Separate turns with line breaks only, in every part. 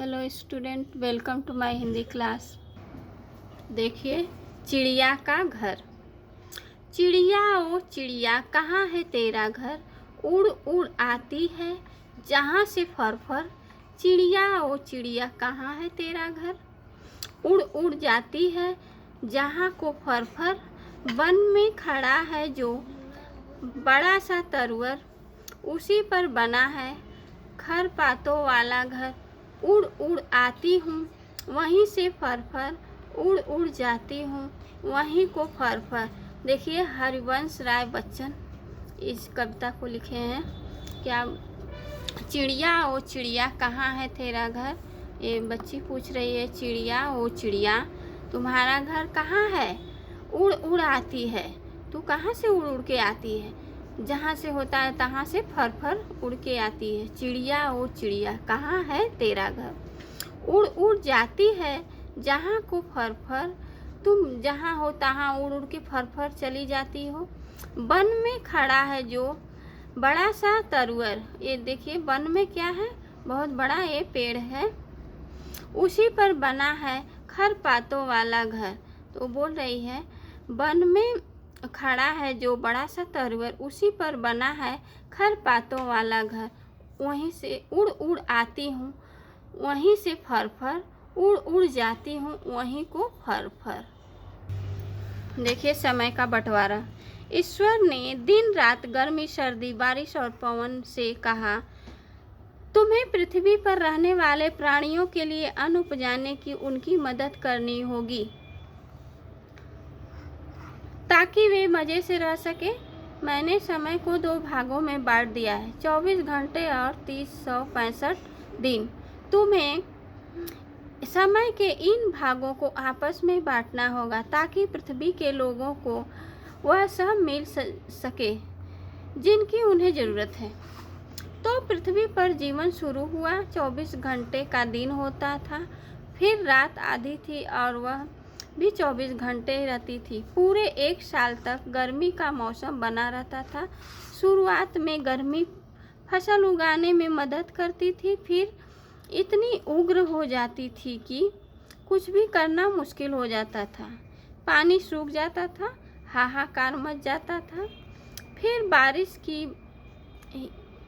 Hello student, welcome to my Hindi class. देखिए, चिड़िया का घर। चिड़िया ओ चिड़िया कहाँ है तेरा घर, उड़ उड़ आती है जहाँ से फर फर। चिड़िया ओ चिड़िया कहाँ है तेरा घर, उड़ उड़ जाती है जहाँ को फर फर। वन में खड़ा है जो बड़ा सा तरुवर, उसी पर बना है खर पातों वाला घर। उड़ उड़ आती हूँ वहीं से फर फर, उड़ उड़ जाती हूँ वहीं को फर फर। देखिए, हरिवंश राय बच्चन इस कविता को लिखे हैं। क्या चिड़िया ओ चिड़िया कहाँ है तेरा घर, ये बच्ची पूछ रही है। चिड़िया ओ चिड़िया तुम्हारा घर कहाँ है, उड़ उड़ आती है। तू कहाँ से उड़ उड़ के आती है, जहाँ से होता है तहाँ से फर फर उड़ के आती है। चिड़िया ओ चिड़िया कहाँ है तेरा घर, उड़ उड़ जाती है जहाँ को फर फर। तुम जहाँ हो तहाँ उड़ उड़ के फर फर चली जाती हो। वन में खड़ा है जो बड़ा सा तरुवर, ये देखिए वन में क्या है, बहुत बड़ा ये पेड़ है, उसी पर बना है खर पातों वाला घर। तो बोल रही है, वन में खड़ा है जो बड़ा सा तरुवर, उसी पर बना है खर पातों वाला घर। वहीं से उड़ उड़ आती हूँ वहीं से फर फर, उड़ उड़ जाती हूँ वहीं को फर फर। देखिए, समय का बंटवारा। ईश्वर ने दिन रात, गर्मी सर्दी, बारिश और पवन से कहा, तुम्हें पृथ्वी पर रहने वाले प्राणियों के लिए अन्न उपजाने की उनकी मदद करनी होगी ताकि वे मजे से रह सके। मैंने समय को 2 भागों में बांट दिया है, 24 घंटे और 365 दिन। तुम्हें समय के इन भागों को आपस में बांटना होगा ताकि पृथ्वी के लोगों को वह सब मिल सके जिनकी उन्हें ज़रूरत है। तो पृथ्वी पर जीवन शुरू हुआ। 24 घंटे का दिन होता था, फिर रात आधी थी और वह भी 24 घंटे रहती थी। पूरे 1 साल तक गर्मी का मौसम बना रहता था। शुरुआत में गर्मी फसल उगाने में मदद करती थी, फिर इतनी उग्र हो जाती थी कि कुछ भी करना मुश्किल हो जाता था। पानी सूख जाता था, हाहाकार मच जाता था। फिर बारिश की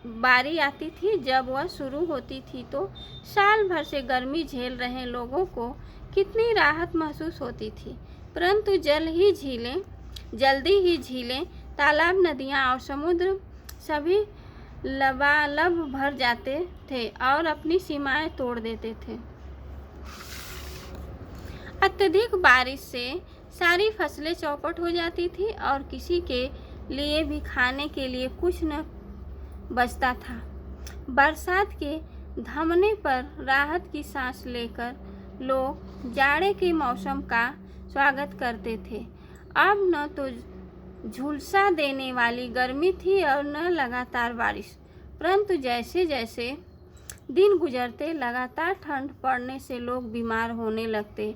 बारी आती थी। जब वह शुरू होती थी तो साल भर से गर्मी झेल रहे लोगों को कितनी राहत महसूस होती थी। परंतु जल्दी ही झीलें, तालाब, नदियाँ और समुद्र सभी लबालब भर जाते थे और अपनी सीमाएं तोड़ देते थे। अत्यधिक बारिश से सारी फसलें चौपट हो जाती थी और किसी के लिए भी खाने के लिए कुछ न बचता था। बरसात के थमने पर राहत की सांस लेकर लोग जाड़े के मौसम का स्वागत करते थे। अब न तो झुलसा देने वाली गर्मी थी और न लगातार बारिश, परंतु जैसे जैसे दिन गुजरते लगातार ठंड पड़ने से लोग बीमार होने लगते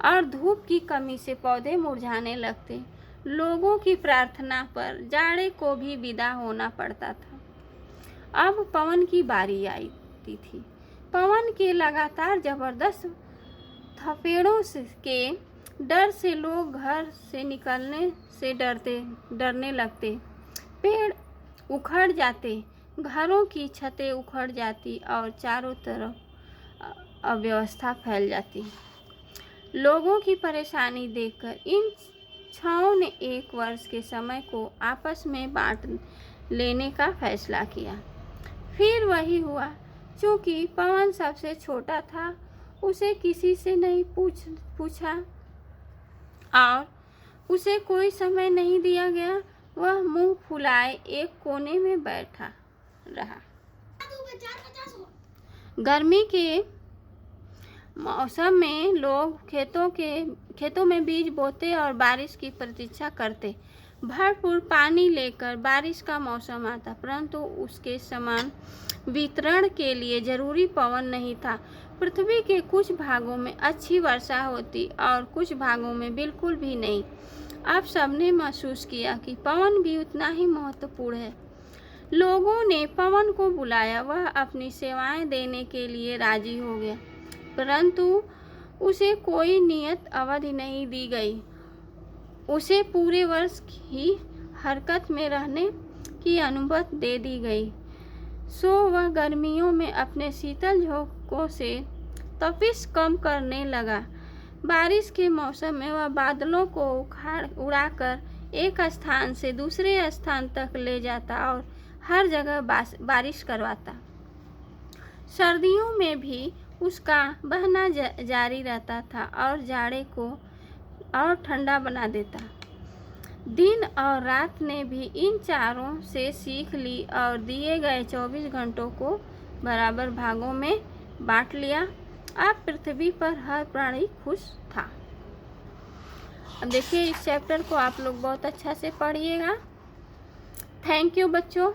और धूप की कमी से पौधे मुरझाने लगते। लोगों की प्रार्थना पर जाड़े को भी विदा होना पड़ता था। अब पवन की बारी आती थी। पवन के लगातार जबरदस्त थपेड़ों के डर से लोग घर से निकलने से डरने लगते। पेड़ उखड़ जाते, घरों की छतें उखड़ जाती और चारों तरफ अव्यवस्था फैल जाती। लोगों की परेशानी देखकर इन छाओं ने 1 वर्ष के समय को आपस में बांट लेने का फैसला किया। फिर वही हुआ। चूंकि पवन सबसे छोटा था, उसे किसी से नहीं पूछा और उसे कोई समय नहीं दिया गया। वह मुंह फुलाए एक कोने में बैठा रहा। गर्मी के मौसम में लोग खेतों में बीज बोते और बारिश की प्रतीक्षा करते। भरपूर पानी लेकर बारिश का मौसम आता, परंतु उसके समान वितरण के लिए जरूरी पवन नहीं था। पृथ्वी के कुछ भागों में अच्छी वर्षा होती और कुछ भागों में बिल्कुल भी नहीं। अब सबने महसूस किया कि पवन भी उतना ही महत्वपूर्ण है। लोगों ने पवन को बुलाया, वह अपनी सेवाएं देने के लिए राजी हो गया। परंतु उसे कोई नियत अवधि नहीं दी गई। उसे पूरे वर्ष ही हरकत में रहने की अनुमति दे दी गई। सो वह गर्मियों में अपने शीतल झोंकों से तपिश कम करने लगा। बारिश के मौसम में वह बादलों को उड़ाकर एक स्थान से दूसरे स्थान तक ले जाता और हर जगह बारिश करवाता। सर्दियों में भी उसका बहना जारी रहता था और जाड़े को और ठंडा बना देता। दिन और रात ने भी इन चारों से सीख ली और दिए गए 24 घंटों को बराबर भागों में बांट लिया। अब पृथ्वी पर हर प्राणी खुश था। अब देखिए, इस चैप्टर को आप लोग बहुत अच्छा से पढ़िएगा। थैंक यू बच्चों।